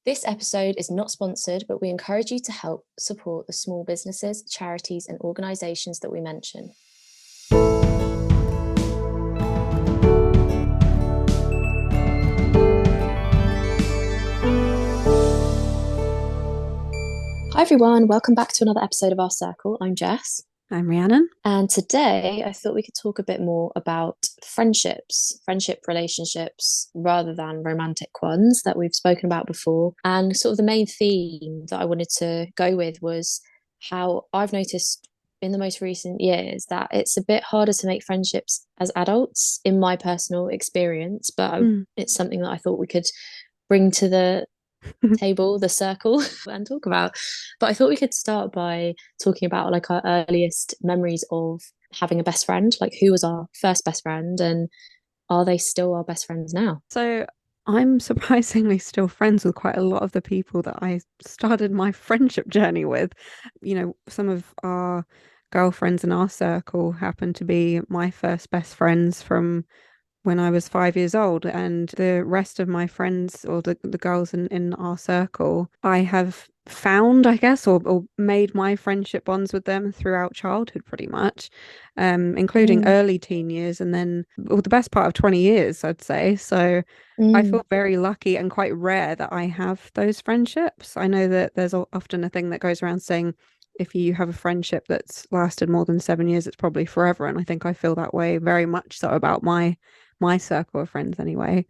This episode is not sponsored, but we encourage you to help support the small businesses, charities, and organisations that we mention. Hi everyone, welcome back to another episode of Our Circle. I'm Jess. I'm Rhiannon. And today I thought we could talk a bit more about friendship relationships, rather than romantic ones that we've spoken about before. And sort of the main theme that I wanted to go with was how I've noticed in the most recent years that it's a bit harder to make friendships as adults, in my personal experience, but it's something that I thought we could bring to the table, the circle, and talk about. But I thought we could start by talking about like our earliest memories of having a best friend, like who was our first best friend and are they still our best friends now? So I'm surprisingly still friends with quite a lot of the people that I started my friendship journey with. Some of our girlfriends in our circle happen to be my first best friends from when I was 5 years old, and the rest of my friends or the girls in our circle, I have found, I guess, or made my friendship bonds with them throughout childhood pretty much, including early teen years and then the best part of 20 years, I'd say. So I feel very lucky and quite rare that I have those friendships. I know that there's often a thing that goes around saying if you have a friendship that's lasted more than 7 years, it's probably forever. And I think I feel that way very much so about my circle of friends anyway.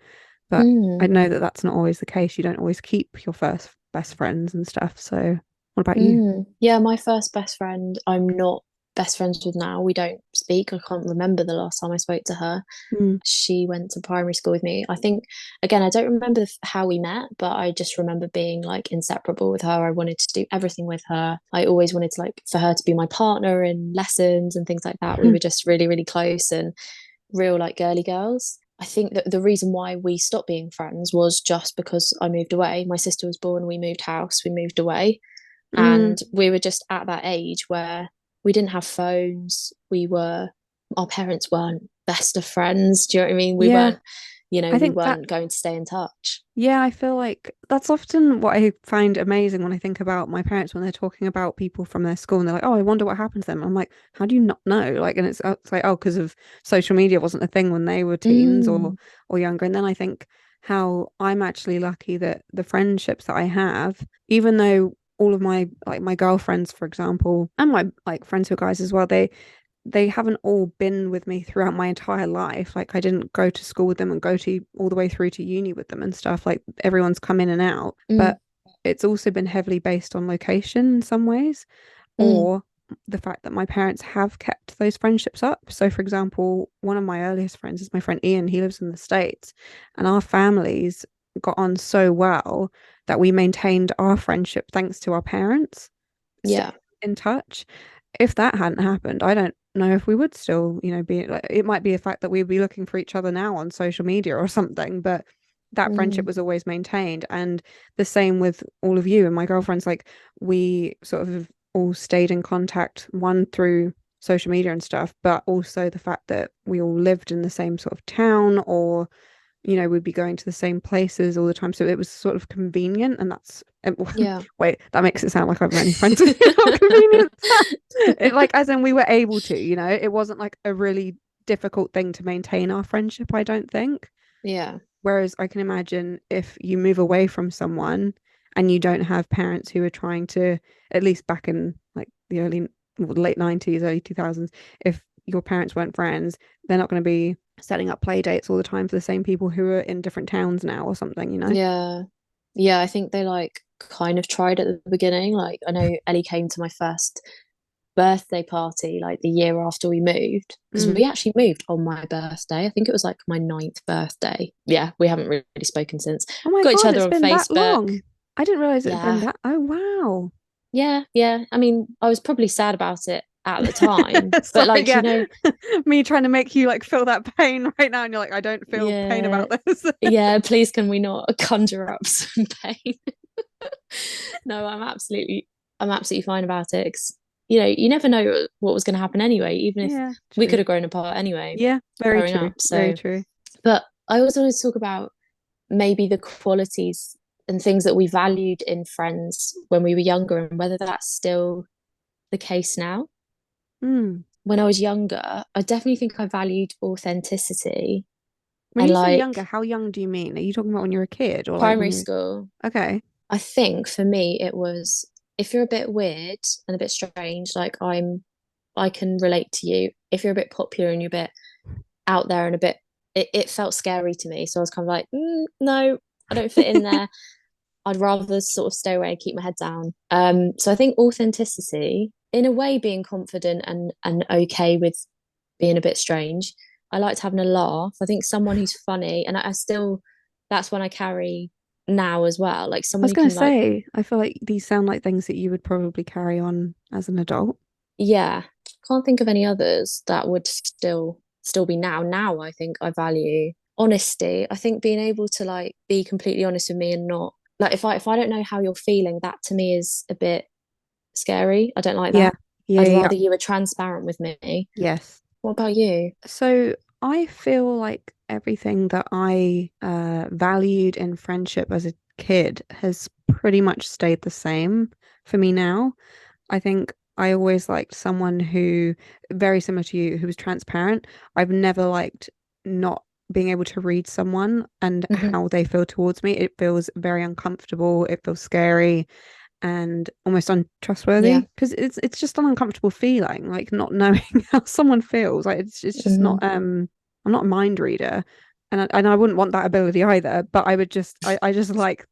But I know that that's not always the case. You don't always keep your first best friends and stuff. So what about you? Yeah, my first best friend, I'm not best friends with now. We don't speak. I can't remember the last time I spoke to her. Mm. She went to primary school with me. I think, again, I don't remember how we met, but I just remember being like inseparable with her. I wanted to do everything with her. I always wanted to like for her to be my partner in lessons and things like that. We were just really, really close and real like girly girls. I think that the reason why we stopped being friends was just because I moved away. My sister was born, we moved house, we moved away. Mm. And we were just at that age where we didn't have phones. Our parents weren't best of friends. Do you know what I mean? We Yeah, weren't, I we think that weren't going to stay in touch. yeah, I feel like that's often what I find amazing when I think about my parents when they're talking about people from their school and they're like, "Oh, I wonder what happened to them." I'm like, "How do you not know?" Like, and it's like, "Oh, because of social media wasn't a thing when they were teens Mm, or younger." And then I think how I'm actually lucky that the friendships that I have, even though all of my girlfriends, for example, and my like friends who are guys as well, they haven't all been with me throughout my entire life. Like I didn't go to school with them and go to all the way through to uni with them and stuff. Like everyone's come in and out, mm, but it's also been heavily based on location in some ways, mm. or the fact that my parents have kept those friendships up. So, for example, one of my earliest friends is my friend Ian. He lives in the States, and our families got on so well that we maintained our friendship thanks to our parents Yeah. staying in touch. If that hadn't happened, I don't know if we would still, be like, it might be a fact that we'd be looking for each other now on social media or something, but that friendship Mm, was always maintained. And the same with all of you and my girlfriends, like we sort of all stayed in contact, one through social media and stuff, but also the fact that we all lived in the same sort of town or we'd be going to the same places all the time. So it was sort of convenient. And that's, yeah. wait, that makes it sound like I've any friends with you, not convenient. Like, as in we were able to, it wasn't like a really difficult thing to maintain our friendship, I don't think. Yeah. Whereas I can imagine if you move away from someone and you don't have parents who are trying to, at least back in like the late 90s, early 2000s, if your parents weren't friends, they're not going to be setting up play dates all the time for the same people who are in different towns now or something. Yeah. Yeah. I think they like kind of tried at the beginning. Like I know Ellie came to my first birthday party like the year after we moved because Mm. we actually moved on my birthday. I think it was like my ninth birthday. Yeah, we haven't really spoken since. Oh my Got each God, other it's on been that Facebook. long. I didn't realize it had been Yeah, that. Oh, wow. yeah. I mean, I was probably sad about it at the time, but Sorry, like, yeah. Me trying to make you like feel that pain right now, and you're like, I don't feel pain yeah, about this. yeah, please can we not conjure up some pain? No, I'm absolutely fine about it. 'Cause, you never know what was going to happen anyway, even if Yeah, we could true. have grown apart anyway, Yeah, very growing true. up. Very So, true. but I also wanted to talk about maybe the qualities. and things that we valued in friends when we were younger, and whether that's still the case now. Mm. When I was younger, I definitely think I valued authenticity When and you say younger, like how young do you mean? Are you talking about when you're a kid or like when primary you're school. okay? I think for me it was, if you're a bit weird and a bit strange, like I can relate to you. If you're a bit popular and you're a bit out there and a bit, it felt scary to me. So I was kind of like, no, I don't fit in there. I'd rather sort of stay away and keep my head down. So I think authenticity, in a way, being confident and okay with being a bit strange. I liked having a laugh. I think someone who's funny, and I still, that's when I carry now as well. Like I someone was who gonna can like, say, I feel like these sound like things that you would probably carry on as an adult. yeah, can't think of any others that would still be now. Now I think I value honesty. I think being able to like be completely honest with me and not like, if I don't know how you're feeling, that to me is a bit scary. I don't like Yeah, that. yeah, I'd yeah. rather you were transparent with me. Yes. What about you? So I feel like everything that I valued in friendship as a kid has pretty much stayed the same for me now. I think I always liked someone who, very similar to you, who was transparent. I've never liked not being able to read someone and Hmm. how they feel towards me. It feels very uncomfortable. It feels scary and almost Yeah. untrustworthy because it's just an uncomfortable feeling, like not knowing how someone feels. Like it's just not Hmm. I'm not a mind reader, and I wouldn't want that ability either. But I just like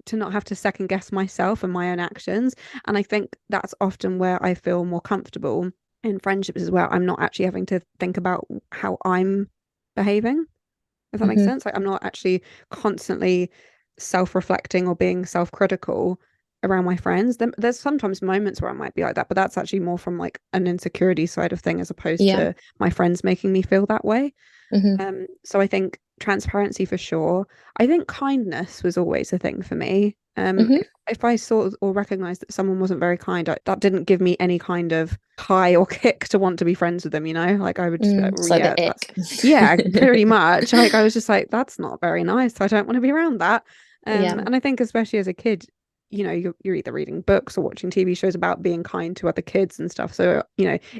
to not have to second guess myself and my own actions. And I think that's often where I feel more comfortable in friendships as well. I'm not actually having to think about how I'm behaving, if that makes Hmm. sense. Like I'm not actually constantly self-reflecting or being self-critical around my friends. There's sometimes moments where I might be like that, but that's actually more from like an insecurity side of thing as opposed Yeah. to my friends making me feel that way. Hmm. So I think transparency for sure. I think kindness was always a thing for me. Hmm. If I saw or recognized that someone wasn't very kind, that didn't give me any kind of high or kick to want to be friends with them, Like I would just be like, It's like yeah, the that's ick. yeah, pretty much. Like I was just like, that's not very nice. I don't want to be around that. Yeah. And I think especially as a kid, you're either reading books or watching TV shows about being kind to other kids and stuff. So,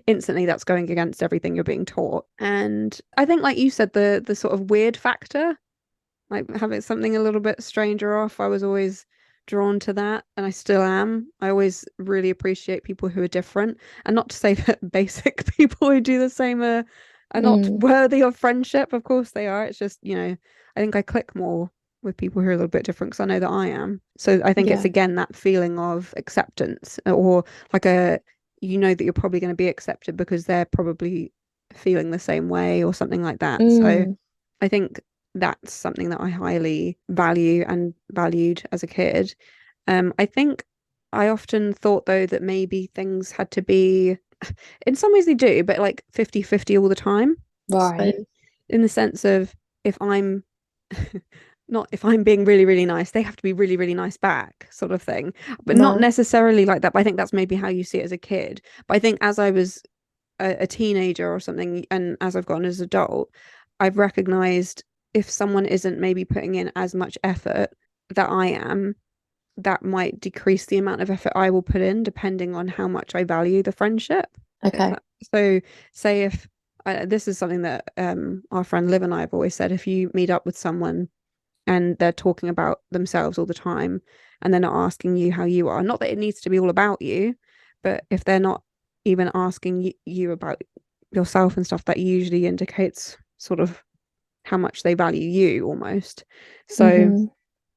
instantly that's going against everything you're being taught. And I think, like you said, the sort of weird factor, like having something a little bit strange or off, I was always drawn to that, and I still am. I always really appreciate people who are different, and not to say that basic people who do the same are not Mm. worthy of friendship. Of course they are. It's just, I think I click more with people who are a little bit different because I know that I am. So I think it's Yeah. again that feeling of acceptance or like that you're probably going to be accepted because they're probably feeling the same way or something like that. So Mm. I think that's something that I highly value and valued as a kid. I think I often thought though that maybe things had to be, in some ways they do, but like 50-50 all the time. So Right. in the sense of if I'm not if I'm being really, really nice, they have to be really, really nice back, sort of thing. But not Right. necessarily like that. But I think that's maybe how you see it as a kid. But I think as I was a teenager or something, and as I've gotten as an adult, I've recognized if someone isn't maybe putting in as much effort that I am, that might decrease the amount of effort I will put in, depending on how much I value the friendship. If Okay. that, so, say if this is something that our friend Liv and I have always said, if you meet up with someone and they're talking about themselves all the time and they're not asking you how you are, not that it needs to be all about you, but if they're not even asking you about yourself and stuff, that usually indicates sort of how much they value you almost. So Hmm.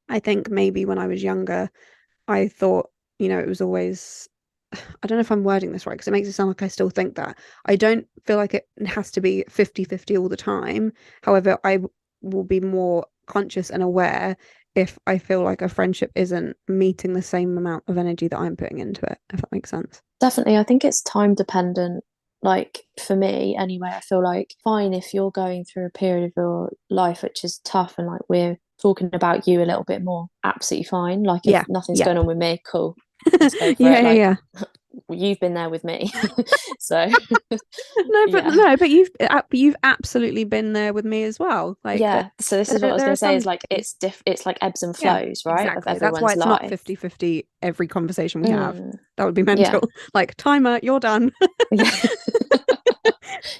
I think maybe when I was younger, I thought, it was always, I don't know if I'm wording this right because it makes it sound like I still think that. I don't feel like it has to be 50-50 all the time. However, I will be more conscious and aware if I feel like a friendship isn't meeting the same amount of energy that I'm putting into it, if that makes sense. Definitely. I think it's time dependent. Like for me, anyway, I feel like fine if you're going through a period of your life which is tough and like we're talking about you a little bit more, absolutely fine. Like if Yeah, nothing's yeah. going on with me, cool, let's go for Yeah, it. yeah, Like yeah. you've been there with me. So No, but yeah. no, but you've absolutely been there with me as well. Like Yeah. So this is what I was there going are to say some is like things. it's like ebbs and Yeah, flows, right, of exactly. That's why everyone's it's not life. 50-50 every conversation we have. Mm, That would be yeah. mental. Like, timer, you're done. Yeah.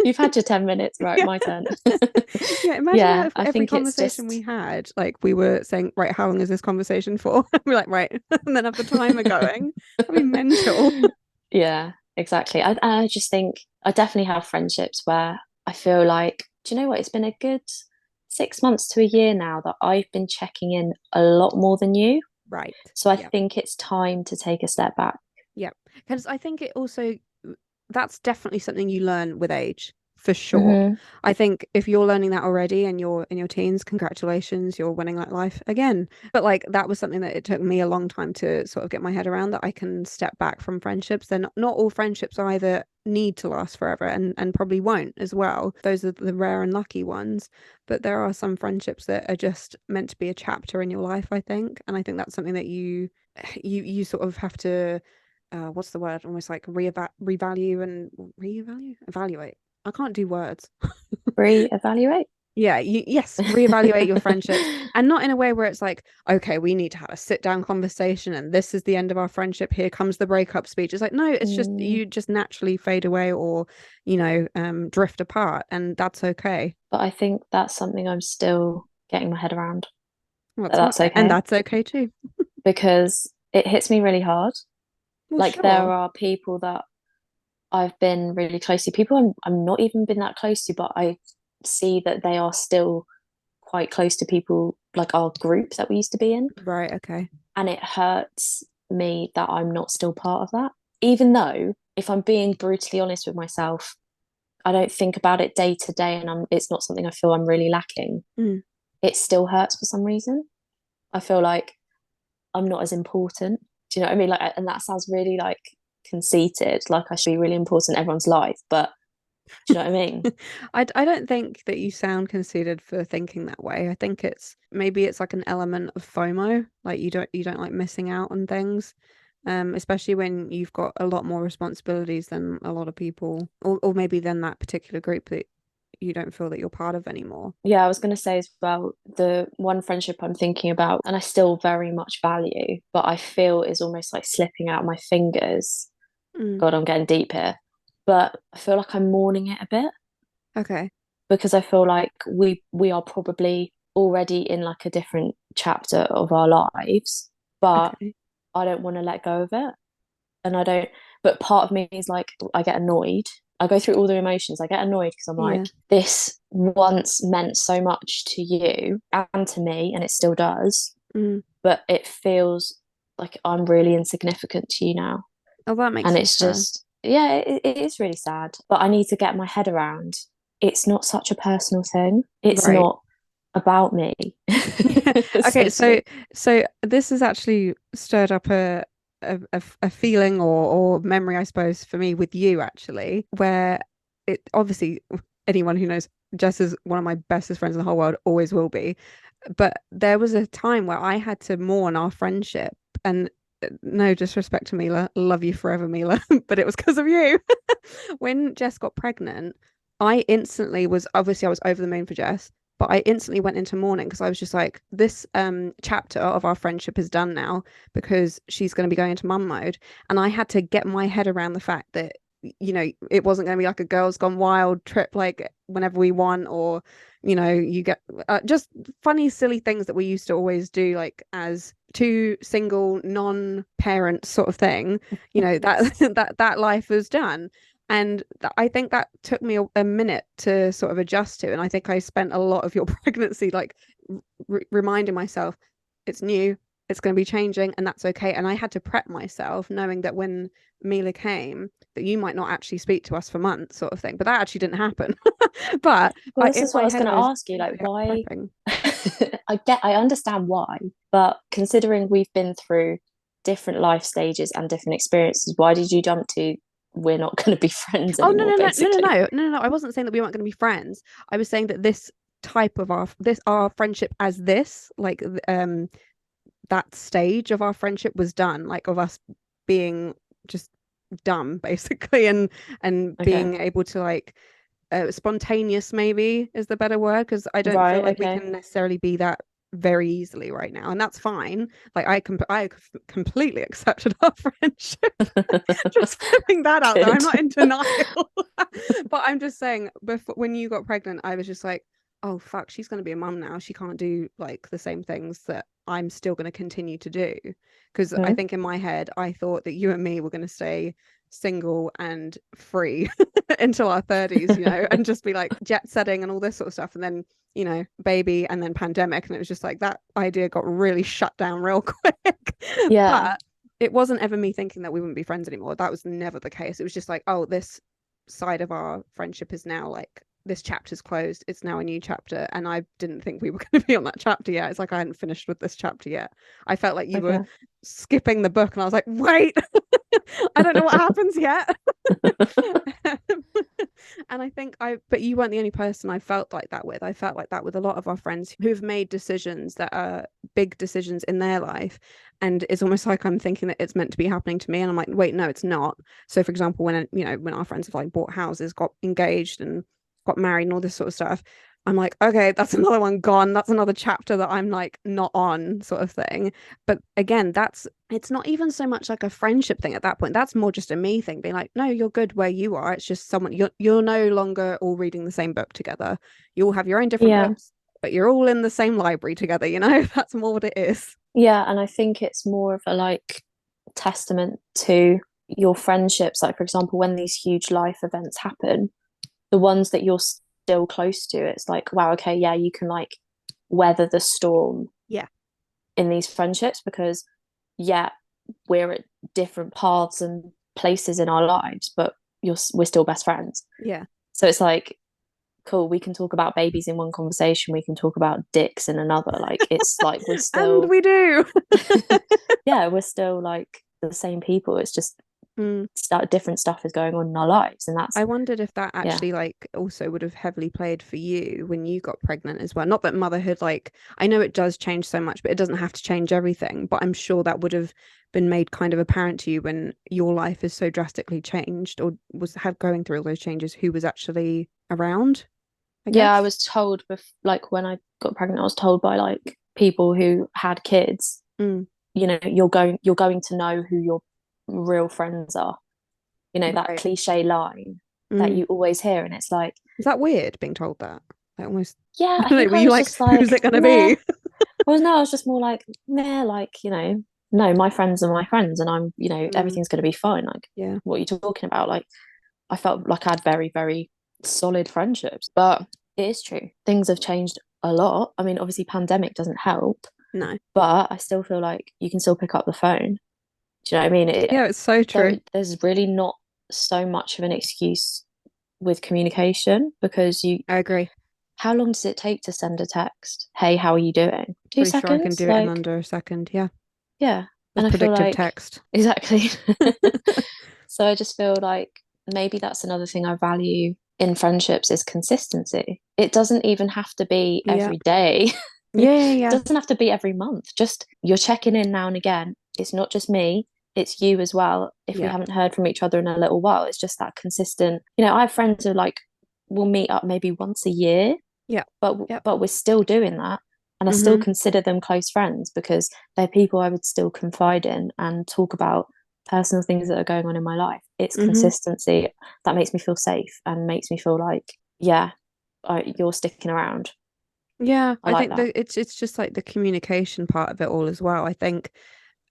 You've had your 10 minutes, right? Yeah. My turn. Yeah, imagine Yeah, if I every think it's conversation we just had, like we were saying, right, how long is this conversation for? We're like, right, and then have the timer going. That'd be mental. yeah, exactly. I just think I definitely have friendships where I feel like, do you know what? It's been a good 6 months to a year now that I've been checking in a lot more than you. Right. So I Yeah. think it's time to take a step back. Yeah. Because I think it also that's definitely something you learn with age, for sure. Hmm. I think if you're learning that already and you're in your teens, congratulations, you're winning that life again. But like that was something that it took me a long time to sort of get my head around, that I can step back from friendships. Then not all friendships either need to last forever, and probably won't as well. Those are the rare and lucky ones. But there are some friendships that are just meant to be a chapter in your life, I think. And I think that's something that you sort of have to what's the word? Almost like revalue and evaluate. I can't do words. Reevaluate. Yeah, yes, reevaluate your friendships, and not in a way where it's like, okay, we need to have a sit down conversation and this is the end of our friendship. Here comes the breakup speech. It's like, no, it's just Mm, you just naturally fade away or, drift apart, and that's okay. but I think that's something I'm still getting my head around. Well, That that's that's okay, and okay that's okay too. because it hits me really hard. Well, Like there sure. are people that I've been really close to, people I'm not even been that close to, but I see that they are still quite close to people like our group that we used to be in. Right, okay. And it hurts me that I'm not still part of that. Even though, if I'm being brutally honest with myself, I don't think about it day to day and it's not something I feel I'm really lacking. Mm. It still hurts for some reason. I feel like I'm not as important. Do you know what I mean? Like, and that sounds really like conceited, like I should be really important in everyone's life, but do you know what I mean? I don't think that you sound conceited for thinking that way. I think maybe it's like an element of FOMO, like you don't like missing out on things, especially when you've got a lot more responsibilities than a lot of people, or maybe than that particular group that you don't feel that you're part of anymore. Yeah, I was going to say as well, the one friendship I'm thinking about, and I still very much value, but I feel is almost like slipping out my fingers. Mm, God, I'm getting deep here. But I feel like I'm mourning it a bit okay, because I feel like we are probably already in like a different chapter of our lives, but okay, I don't want to let go of it. And I don't, but part of me is like, I get annoyed. I go through all the emotions. I get annoyed because I'm yeah, like, this once meant so much to you and to me, and it still does, mm. but it feels like I'm really insignificant to you now. Oh, that makes And me it's sad. just, yeah, it is really sad. But I need to get my head around it's not such a personal thing. It's Right. not about me, Okay, so essentially. so this has actually stirred up a feeling or memory, I suppose, for me with you actually, where it obviously anyone who knows Jess is one of my bestest friends in the whole world, always will be. But there was a time where I had to mourn our friendship, and no disrespect to Mila, love you forever, Mila, but it was because of you. When Jess got pregnant, I was over the moon for Jess, but I instantly went into mourning because I was just like, this chapter of our friendship is done now because she's going to be going into mum mode. And I had to get my head around the fact that, it wasn't going to be like a girls gone wild trip like whenever we want, or, you get just funny, silly things that we used to always do, like as two single non-parent sort of thing, that that life was done. And I think that took me a minute to sort of adjust to. And I think I spent a lot of your pregnancy like reminding myself it's new, it's going to be changing, and that's okay. And I had to prep myself knowing that when Mila came, that you might not actually speak to us for months, sort of thing. But that actually didn't happen. But Well, this in is what my I was head, going I to was ask you, like, mentally, I was why? prepping. I understand why, but considering we've been through different life stages and different experiences, why did you jump to we're not going to be friends Oh, no, anymore, no, no, no, no, basically? no, no, no. I wasn't saying that we weren't going to be friends. I was saying that this type of our friendship as this, like that stage of our friendship was done, like of us being just dumb basically, and Okay. being able to like spontaneous maybe is the better word, because I don't feel Right. like we Okay. can necessarily be that very easily right now, and that's fine. Like I completely accepted our friendship. Just putting that out there, I'm Good. not in denial. But I'm just saying, before when you got pregnant, I was just like, oh fuck, she's going to be a mum now. She can't do like the same things that I'm still going to continue to do. Because I Mhm. think in my head, I thought that you and me were going to stay single and free until our 30s, and just be like jet setting and all this sort of stuff. And then, baby and then pandemic. And it was just like that idea got really shut down real quick. Yeah. But it wasn't ever me thinking that we wouldn't be friends anymore. That was never the case. It was just like, oh, this side of our friendship is now like this chapter's closed. It's now a new chapter. And I didn't think we were going to be on that chapter yet. It's like I hadn't finished with this chapter yet. I felt like you were Okay. skipping the book, and I was like, wait, I don't know what happens yet. And I think but you weren't the only person I felt like that with. I felt like that with a lot of our friends who've made decisions that are big decisions in their life. And it's almost like I'm thinking that it's meant to be happening to me. And I'm like, wait, no, it's not. So, for example, when our friends have like bought houses, got engaged, and got married, and all this sort of stuff, I'm like, okay, that's another one gone. That's another chapter that I'm like not on, sort of thing. But again, it's not even so much like a friendship thing at that point. That's more just a me thing, being like, no, you're good where you are. It's just someone you're no longer all reading the same book together. You all have your own different Yeah. books, but you're all in the same library together, That's more what it is. Yeah. And I think it's more of a like testament to your friendships. Like, for example, when these huge life events happen, the ones that you're still close to, it's like, wow, okay, yeah, you can like weather the storm Yeah. in these friendships because, yeah, we're at different paths and places in our lives, but we're still best friends. Yeah. So it's like, cool, we can talk about babies in one conversation, we can talk about dicks in another. Like, it's like we're And still, we do. yeah, we're still like the same people. It's just Mm. different stuff is going on in our lives. And that's, I wondered if that yeah, actually like also would have heavily played for you when you got pregnant as well. Not that motherhood, like I know it does change so much, but it doesn't have to change everything. But I'm sure that would have been made kind of apparent to you when your life is so drastically changed, or was have going through all those changes, who was actually around, I yeah, I guess. was told like when I got pregnant, I was told by like people who had kids, Mm, you're going to know who your real friends are. That right. cliche line that Mm. you always hear, and it's like, Is that weird being told that? Like almost, yeah, I I don't know, think were I you was like, just who's like, it gonna meh. be? I was just more like, meh, like, no, my friends are my friends, and Mm, everything's gonna be fine. Like, yeah. what are you talking about? Like, I felt like I had very, very solid friendships. But it is true. Things have changed a lot. I mean, obviously pandemic doesn't help, No. but I still feel like you can still pick up the phone. Do you know what I mean? Yeah, it's so true. There's really not so much of an excuse with communication because I agree. how long does it take to send a text? Hey, how are you doing? Two Pretty sure I can seconds? do it in Like, under a second. Yeah. yeah. And With I feel predictive like text. exactly. So I just feel like maybe that's another thing I value in friendships is consistency. It doesn't even have to be Yeah. every day. Yeah, yeah, It yeah. doesn't have to be every month. Just you're checking in now and again. It's not just me, it's you as well. If we Yeah. haven't heard from each other in a little while, it's just that consistent. I have friends who like will meet up maybe once a year, Yeah. but Yep. but we're still doing that. And I still Mm-hmm. consider them close friends because they're people I would still confide in and talk about personal things that are going on in my life. It's Mm-hmm. consistency that makes me feel safe and makes me feel like, yeah, you're sticking around. Yeah. I I like think that. that it's just like the communication part of it all as well. I think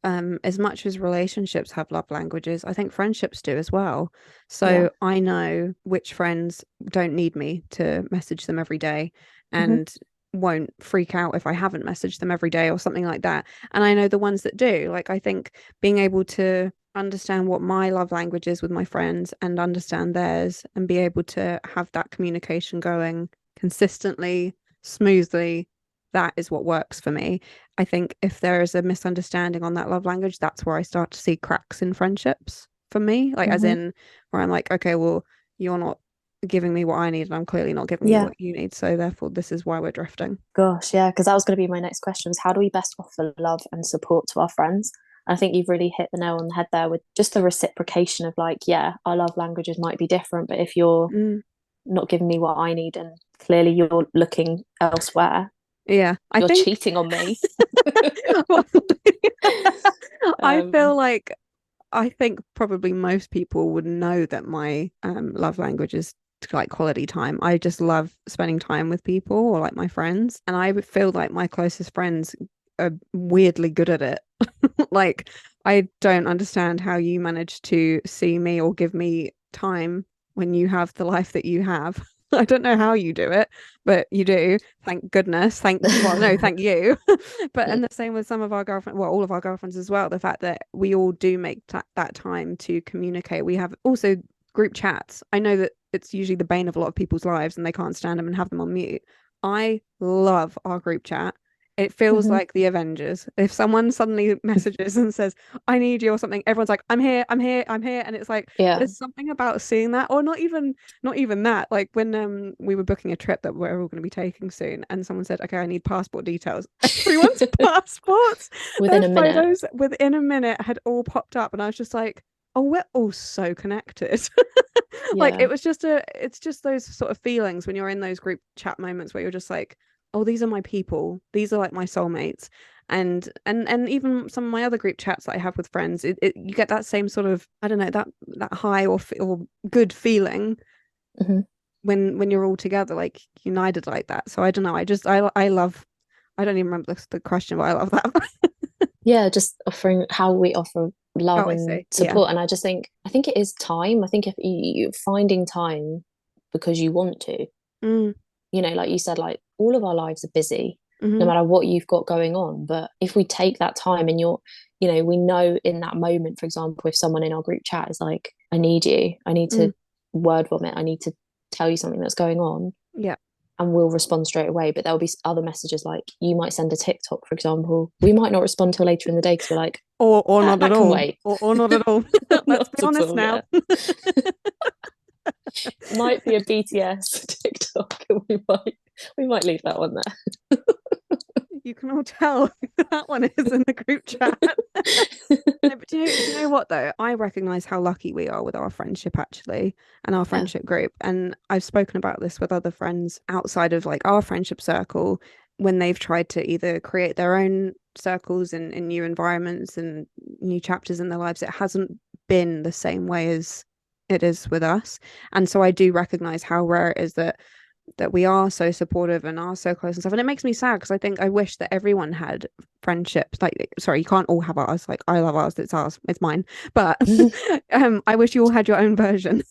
as much as relationships have love languages, I think friendships do as well. Yeah. So I know which friends don't need me to message them every day Hmm. and won't freak out if I haven't messaged them every day or something like that. And I know the ones that do. Like I think being able to understand what my love language is with my friends and understand theirs and be able to have that communication going consistently, smoothly, that is what works for me. I think if there is a misunderstanding on that love language, that's where I start to see cracks in friendships for me. Like, as Hmm. in, where I'm like, okay, well, you're not giving me what I need, and I'm clearly not giving you Yeah. what you need. So, therefore, this is why we're drifting. Gosh, yeah, because that was going to be my next question was how do we best offer love and support to our friends? I think you've really hit the nail on the head there with just the reciprocation of like, yeah, our love languages might be different, but if you're Mm, not giving me what I need and clearly you're looking elsewhere, yeah, I you're think cheating on me. well, I um, feel like I think probably most people would know that my love language is like quality time. I just love spending time with people or like my friends, and I would feel like my closest friends are weirdly good at it. Like, I don't understand how you manage to see me or give me time when you have the life that you have. I don't know how you do it, but you do. Thank goodness. Well, no, thank you. But and the same with some of our girlfriends, well, all of our girlfriends as well. The fact that we all do make that time to communicate. We have also group chats. I know that it's usually the bane of a lot of people's lives and they can't stand them and have them on mute. I love our group chat. It feels mhm. like the Avengers. If someone suddenly messages and says, I need you or something, everyone's like, I'm here, I'm here, I'm here. And it's like, Yeah. there's something about seeing that, or not even that. Like when we were booking a trip that we're all going to be taking soon, and someone said, okay, I need passport details. Everyone's passports, Within their a minute. photos within a minute had all popped up, and I was just like, oh, we're all so connected. Like Yeah. it's just those sort of feelings when you're in those group chat moments where you're just like, oh, these are my people, these are like my soulmates. And even some of my other group chats that I have with friends, you get that same sort of, I don't know, that high or good feeling Mhm. when you're all together, like united like that. So I don't know, I love, I don't even remember the question, but I love that. Yeah, just offering how we offer love Oh, I and see. Yeah. support. And I think it is time. I think if you finding time because you want to, Mm, like you said, like all of our lives are busy, no hmm. matter what you've got going on. But if we take that time and we know in that moment, for example, if someone in our group chat is like, I need you, I need Mm, to word vomit, I need to tell you something that's going on, yeah. and we'll respond straight away. But there'll be other messages like you might send a TikTok, for example. We might not respond till later in the day because we're like, Or that not at that can all. wait. Or not at all. Let's Not be at honest all, now. yeah. Might be a BTS TikTok. We might leave that one You can all tell who that one is in the group chat. No, but do you know what though? I recognize how lucky we are with our friendship actually and our there. friendship group. And I've spoken about this with other friends outside of like our friendship circle when they've tried to either create their own circles in new environments and new chapters in their lives. It hasn't been the same way as it is with us. And so I do recognize how rare it is that we are so supportive and are so close and stuff. And it makes me sad because I think I wish that everyone had friendships. Like, sorry, you can't all have ours. Like, I love ours, it's ours, it's mine. But I wish you all had your own version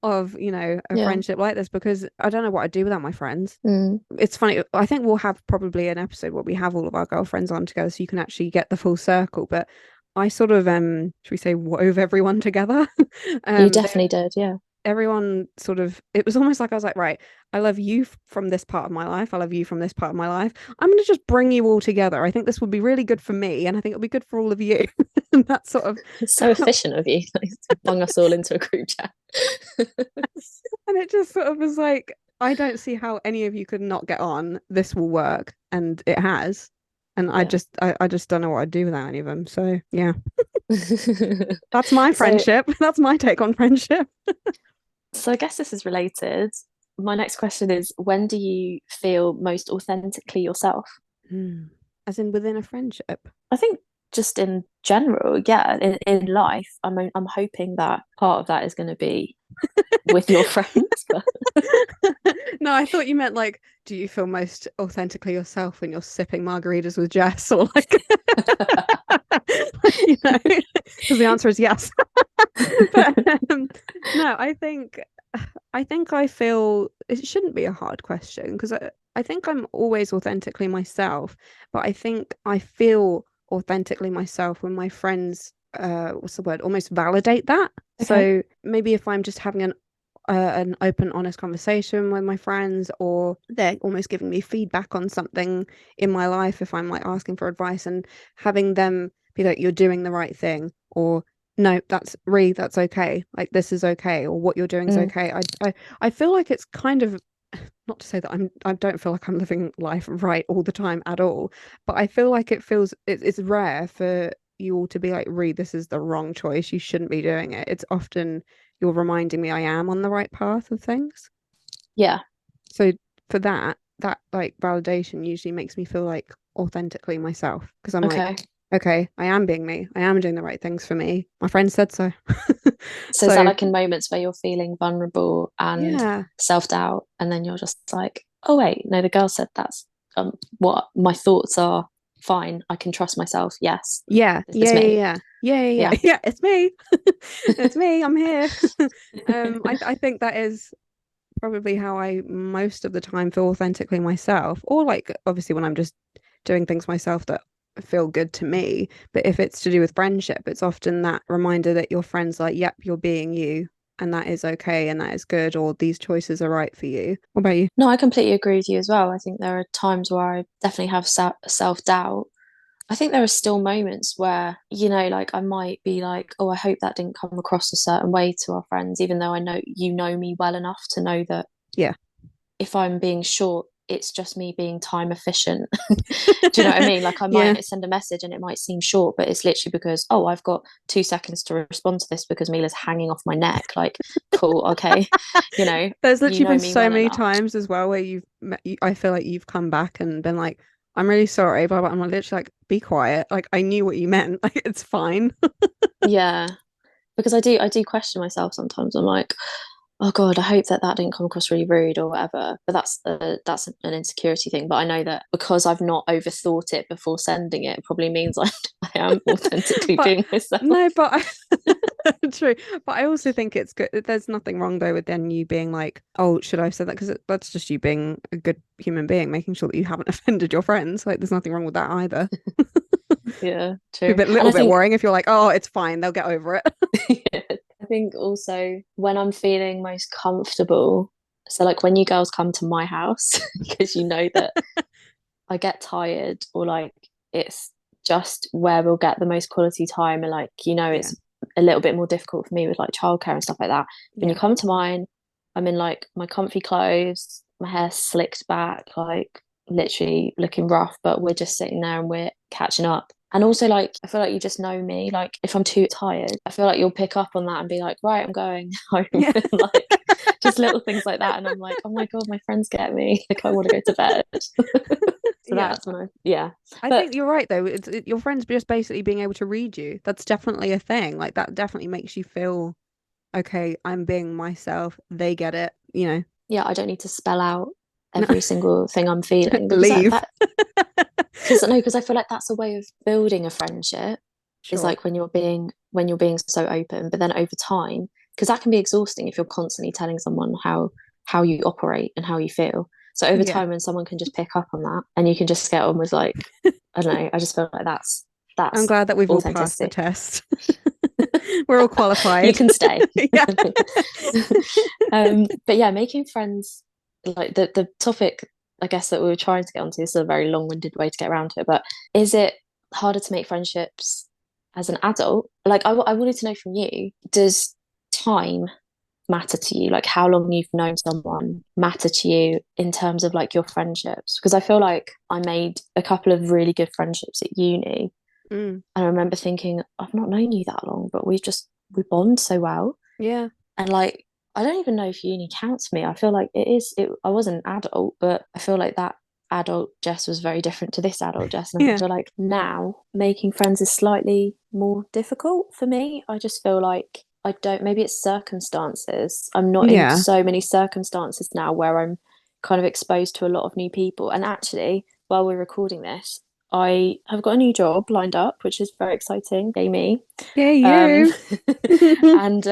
of, a Yeah. friendship like this because I don't know what I'd do without my friends. Mm. It's funny. I think we'll have probably an episode where we have all of our girlfriends on together so you can actually get the full circle. But I sort of should we say wove everyone together. You um definitely did, yeah. Everyone sort of, it was almost like I was like, right, I love you from this part of my life, I love you from this part of my life, I'm going to just bring you all together. I think this would be really good for me and I think it'll be good for all of you. And that's sort of It's so efficient of you to bung us all into a group chat. and it just sort of was like, I don't see how any of you could not get on, this will work, and it has. And I Yeah. just I just don't know what I'd do without any of them. So yeah, that's my So friendship. That's my take on friendship. so I guess this is related. My next question is, when do you feel most authentically yourself? Hmm. As in within a friendship. I think just in general, yeah, in life. I'm hoping that part of that is going to be with your friends, but No, I thought you meant like, do you feel most authentically yourself when you're sipping margaritas with Jess, or like, because the answer is yes. But no, I think I feel it shouldn't be a hard question because I think I'm always authentically myself, but I think I feel authentically myself when my friends, what's the word, almost validate that. okay. So maybe if I'm just having an open, honest conversation with my friends, or they're almost giving me feedback on something in my life, if I'm like asking for advice and having them be like, you're doing the right thing, or no, that's okay. Like this is okay, or what you're doing is Mm. okay. I feel like it's kind of not to say that I don't feel like I'm living life right all the time at all, but I feel like it's rare for you all to be like, Reed, this is the wrong choice. You shouldn't be doing it. It's often you're reminding me I am on the right path of things. Yeah. So for that like validation usually makes me feel like authentically myself because I'm like, Okay. okay, I am being me. I am doing the right things for me. My friend said so. So is that So like in moments where you're feeling vulnerable and yeah, self-doubt, and then you're just like, oh wait, no, the girl said that's what my thoughts are fine. I can trust myself. Yes, yeah, this is yeah, me. yeah, yeah, yeah, yeah, Yeah. yeah. It's me. It's me. I'm here. I think that is probably how I most of the time feel authentically myself, or like obviously when I'm just doing things myself that feel good to me. But if it's to do with friendship, it's often that reminder that your friend's like, yep, you're being you, and that is okay, and that is good, or these choices are right for you. What about you? No, I completely agree with you as well. I think there are times where I definitely have self-doubt. I think there are still moments where, like I might be like, oh, I hope that didn't come across a certain way to our friends, even though I know you know me well enough to know that Yeah. if I'm being short, it's just me being time efficient. Do you know what I mean? Like I Yeah. might send a message and it might seem short, but it's literally because, oh, I've got 2 seconds to respond to this because Mila's hanging off my neck. Like, cool, okay. You know, There's you literally know been me so well many enough. times as well where I feel like you've come back and been like, I'm really sorry, but I'm literally like, be quiet. Like, I knew what you meant. Like, it's fine. Yeah. Because I do question myself sometimes. I'm like, oh God, I hope that that didn't come across really rude or whatever. But that's an insecurity thing. But I know that because I've not overthought it before sending it, it probably means I am authentically But being myself. no, but true. But I also think it's good. There's nothing wrong though with then you being like, oh, should I have said that? Because that's just you being a good human being, making sure that you haven't offended your friends. Like, there's nothing wrong with that either. Yeah, Be a true. bit, And little I bit think worrying if you're like, oh, it's fine, they'll get over it. I think also when I'm feeling most comfortable, so like when you girls come to my house, because you know that I get tired or like it's just where we'll get the most quality time and like Yeah, it's a little bit more difficult for me with like childcare and stuff like that. When you yeah, come to mine, I'm in like my comfy clothes, my hair slicked back, like literally looking rough, but we're just sitting there and we're catching up. And also like I feel like you just know me. Like if I'm too tired, I feel like you'll pick up on that and be like, right, I'm going home. yeah, And like just little things like that. And I'm like, oh my God, my friends get me. Like I want to go to bed. So yeah. that's when yeah. I But think you're right though. Your friends just basically being able to read you. That's definitely a thing. Like that definitely makes you feel okay. I'm being myself. They get it. You know. yeah, I don't need to spell out No, every single thing I'm feeling because leave. because I feel like that's a way of building a friendship is Sure. like when you're being so open, but then over time, because that can be exhausting if you're constantly telling someone how you operate and how you feel. So over Yeah. time, when someone can just pick up on that and you can just get on with like, I don't know, I just feel like that's I'm that's glad that we've all passed the authenticity. test. We're all You qualified. can stay. Yeah. But yeah, making friends, like the topic, I guess that we were trying to get onto. This is a very long-winded way to get around to it, but is it harder to make friendships as an adult? Like, I wanted to know from you, does time matter to you? Like, how long you've known someone matter to you in terms of like your friendships? Because I feel like I made a couple of really good friendships at uni, Mm, and I remember thinking, I've not known you that long, but we bond so well. yeah. And like, I don't even know if uni counts for me. I feel like I was an adult, but I feel like that adult Jess was very different to this adult Jess. And I Yeah. feel like now making friends is slightly more difficult for me. I just feel like I don't, maybe it's circumstances. I'm not in Yeah. so many circumstances now where I'm kind of exposed to a lot of new people. And actually, while we're recording this, I have got a new job lined up, which is very exciting. Yay me. Yeah, Um, you. and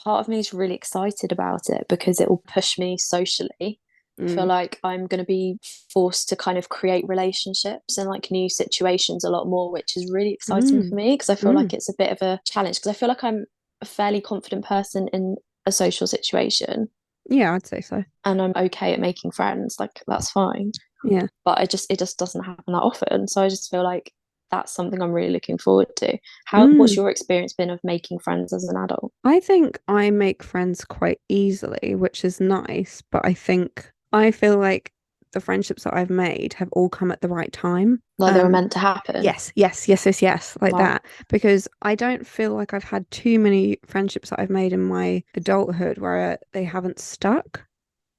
part of me is really excited about it because it will push me socially. I feel Mm, like I'm going to be forced to kind of create relationships and like new situations a lot more, which is really exciting mm, for me because I feel like mm. it's a bit of a challenge because I feel like I'm a fairly confident person in a social situation Yeah, I'd say so. and I'm okay at making friends. Like that's fine, Yeah. but it just doesn't happen that often. So I just feel like that's something I'm really looking forward to. What's Mm. your experience been of making friends as an adult? I think I make friends quite easily, which is nice, but I think I feel like the friendships that I've made have all come at the right time. Like they were meant to happen. Yes, yes, yes, yes, yes, like Wow. that. Because I don't feel like I've had too many friendships that I've made in my adulthood where they haven't stuck,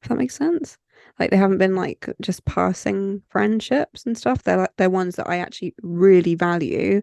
if that makes sense. Like they haven't been like just passing friendships and stuff. They're ones that I actually really value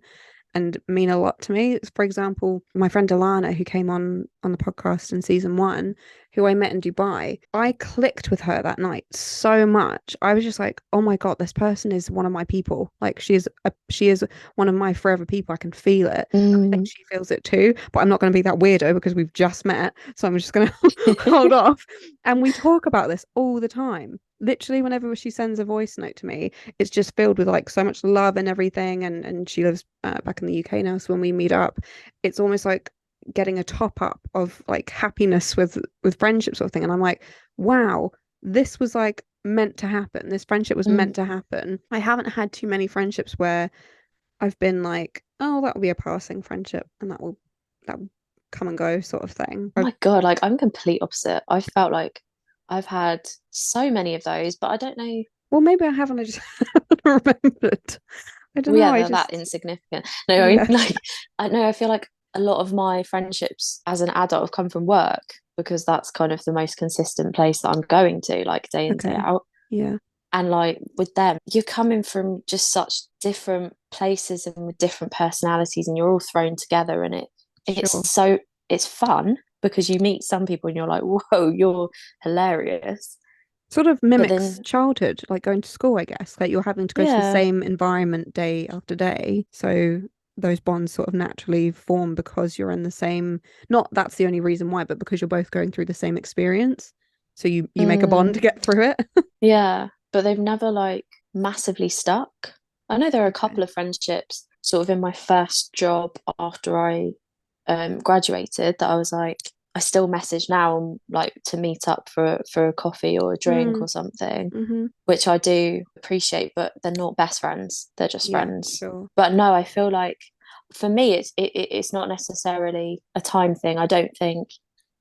and mean a lot to me. For example, my friend Alana, who came on the podcast in season one, who I met in Dubai, I clicked with her that night so much. I was just like, oh my God, this person is one of my people. Like she is one of my forever people. I can feel it. I think Mm. she feels it too, but I'm not going to be that weirdo because we've just met. So I'm just going to hold off. And we talk about this all the time. Literally, whenever she sends a voice note to me, it's just filled with like so much love and everything. And she lives back in the UK now, so when we meet up, it's almost like getting a top up of like happiness with friendship sort of thing. And I'm like, wow, this was like meant to happen. This friendship was Mm. meant to happen. I haven't had too many friendships where I've been like, oh, that will be a passing friendship, and that will come and go sort of thing. Oh my God, like I'm complete opposite. I felt like I've had so many of those, but I don't know. Well, maybe I haven't. I just haven't remembered. I don't Well, know. yeah, I they're that just insignificant. No, I mean, yeah. like, I know, I feel like a lot of my friendships as an adult have come from work because that's kind of the most consistent place that I'm going to, like day in, day Okay. out. Yeah. And like with them, you're coming from just such different places and with different personalities, and you're all thrown together, and Sure. it's fun because you meet some people and you're like, whoa, you're hilarious. Sort of But mimics then, childhood, like going to school, I guess. Like you're having to go to the yeah, same environment day after day. So those bonds sort of naturally form because you're in the same, not that's the only reason why, but because you're both going through the same experience. So you make a bond to mm, get through it. yeah, but they've never like massively stuck. I know there are a Okay. couple of friendships sort of in my first job after I graduated that I was like, I still message now like to meet up for a coffee or a drink Mm, or something, mm-hmm. which I do appreciate, but they're not best friends. They're just Yeah, friends. sure. But no, I feel like for me it's not necessarily a time thing. I don't think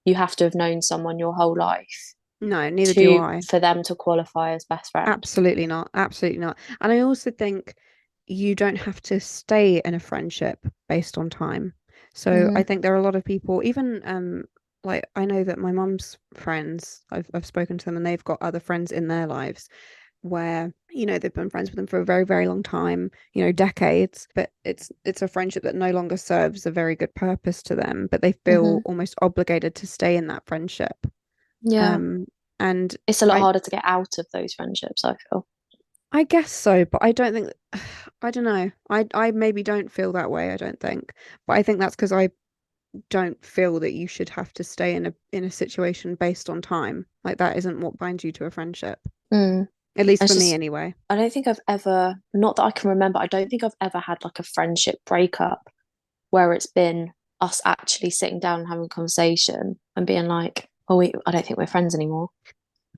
you have to have known someone your whole life No, neither do to I. for them to qualify as best friend. Absolutely not. Absolutely not. And I also think you don't have to stay in a friendship based on time. So I Mm-hmm. think there are a lot of people, even like I know that my mum's friends, I've spoken to them and they've got other friends in their lives where, they've been friends with them for a very, very long time, decades, but it's a friendship that no longer serves a very good purpose to them, but they feel Mm-hmm. almost obligated to stay in that friendship. Yeah. Um and It's a lot I harder to get out of those friendships, I feel. I guess so, but I don't think I don't know. I maybe don't feel that way, I don't think. But I think that's because I don't feel that you should have to stay in a situation based on time. Like that isn't what binds you to a friendship. Mm. At least It's for me just anyway. I don't think I've ever, not that I can remember, I don't think I've ever had like a friendship breakup where it's been us actually sitting down and having a conversation and being like, oh, I don't think we're friends anymore.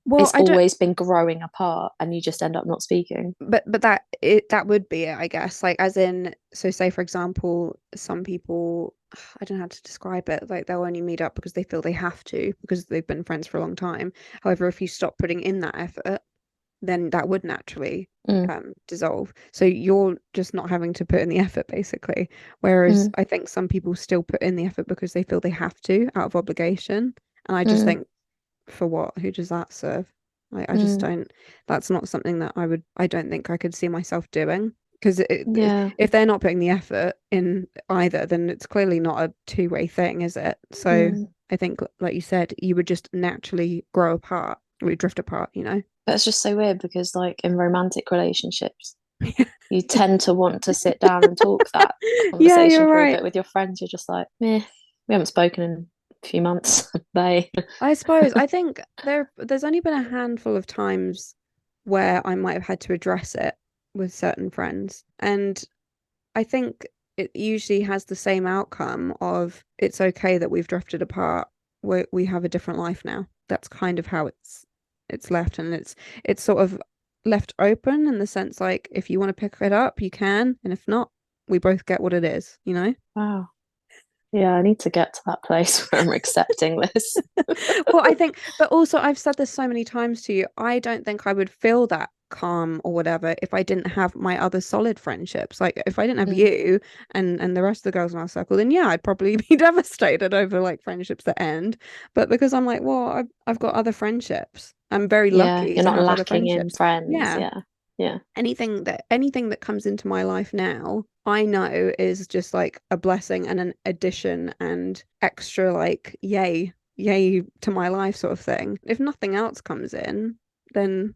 Well, It's I don't always been growing apart and you just end up not speaking. but that would be it, I guess. Like as in so say for example, some people I don't know how to describe it. Like they'll only meet up because they feel they have to because they've been friends for a long time. However, if you stop putting in that effort, then that would naturally Mm. dissolve. So you're just not having to put in the effort, basically. Whereas Mm. I think some people still put in the effort because they feel they have to out of obligation. And I just Mm. think, for what? Who does that serve? I just Mm. don't, that's not something that I don't think I could see myself doing. Because Yeah. if they're not putting the effort in either, then it's clearly not a two-way thing, is it? So Mm. I think, like you said, you would just naturally grow apart, we drift apart. But it's just so weird because like in romantic relationships, you tend to want to sit down and talk that Yeah, conversation you're through. right. But with your friends, you're just like, meh, we haven't spoken in a few months. Bye. I suppose I think there's only been a handful of times where I might have had to address it with certain friends, and I think it usually has the same outcome of it's okay that we've drifted apart. We have a different life now. That's kind of how it's left, and it's sort of left open in the sense like if you want to pick it up, you can, and if not, we both get what it is. Wow. Yeah, I need to get to that place where I'm accepting this. Well, I think, but also I've said this so many times to you. I don't think I would feel that calm or whatever if I didn't have my other solid friendships. Like if I didn't have Mm, you and the rest of the girls in our circle, then yeah, I'd probably be devastated over like friendships that end. But because I'm like, well, I've got other friendships. I'm very yeah, lucky you're to not have other lacking in friendships. friends. Yeah. Yeah. Yeah. Anything that comes into my life now, I know is just like a blessing and an addition and extra like yay to my life sort of thing. If nothing else comes in, then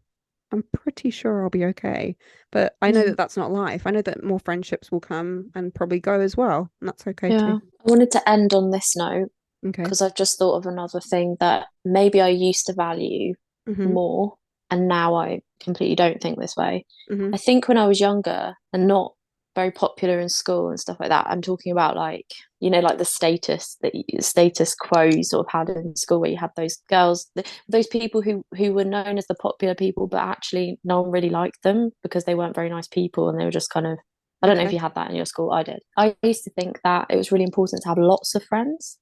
I'm pretty sure I'll be okay. But I know Mm, that that's not life. I know that more friendships will come and probably go as well, and that's okay too. yeah. I wanted to end on this note Okay. because I've just thought of another thing that maybe I used to value Mm-hmm. more, and now I completely don't think this way. Mm-hmm. I think when I was younger and not very popular in school and stuff like that, I'm talking about like, like the status quo you sort of had in school where you had those girls, those people who were known as the popular people, but actually no one really liked them because they weren't very nice people and they were just kind of, I don't know if Okay. you had that in your school. I did. I used to think that it was really important to have lots of friends.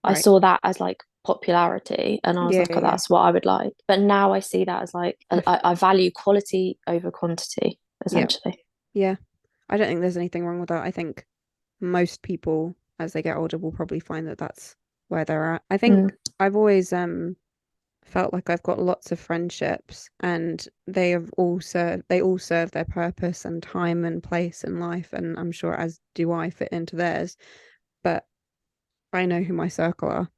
I Right. saw that as like popularity and I was Yeah, like, oh, yeah, that's what I would like. But now I see that as like, yeah. I value quality over quantity, Yeah. essentially. Yeah. I don't think there's anything wrong with that. I think most people, as they get older, will probably find that that's where they're at. I Mm. think I've always felt like I've got lots of friendships, and they all serve their purpose and time and place in life, and I'm sure as do I fit into theirs. But I know who my circle are,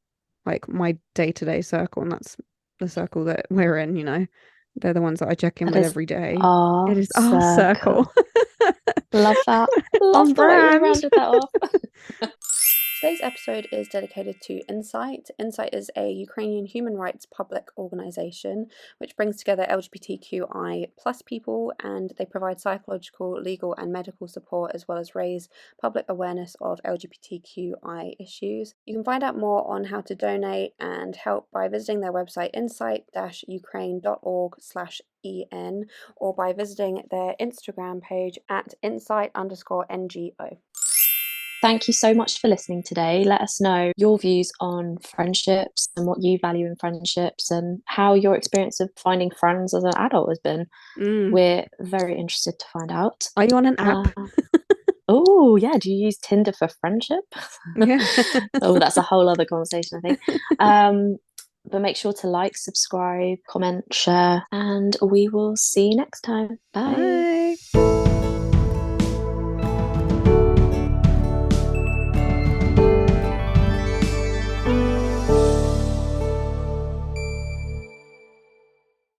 like my day-to-day circle, and that's the circle that we're in, you know. They're the ones that I check in That with is every day. It our is our circle. circle. Love that. Love On the way you brand. rounded that off. Today's episode is dedicated to Insight. Insight is a Ukrainian human rights public organisation which brings together LGBTQI plus people, and they provide psychological, legal and medical support as well as raise public awareness of LGBTQI issues. You can find out more on how to donate and help by visiting their website insight-ukraine.org/en or by visiting their Instagram page at insight_NGO. Thank you so much for listening today. Let us know your views on friendships and what you value in friendships and how your experience of finding friends as an adult has been. Mm. We're very interested to find out. Are you on an app? Uh, oh, yeah. Do you use Tinder for friendship? Yeah. Oh, that's a whole other conversation, I think. But make sure to like, subscribe, comment, share, and we will see you next time. Bye. Bye.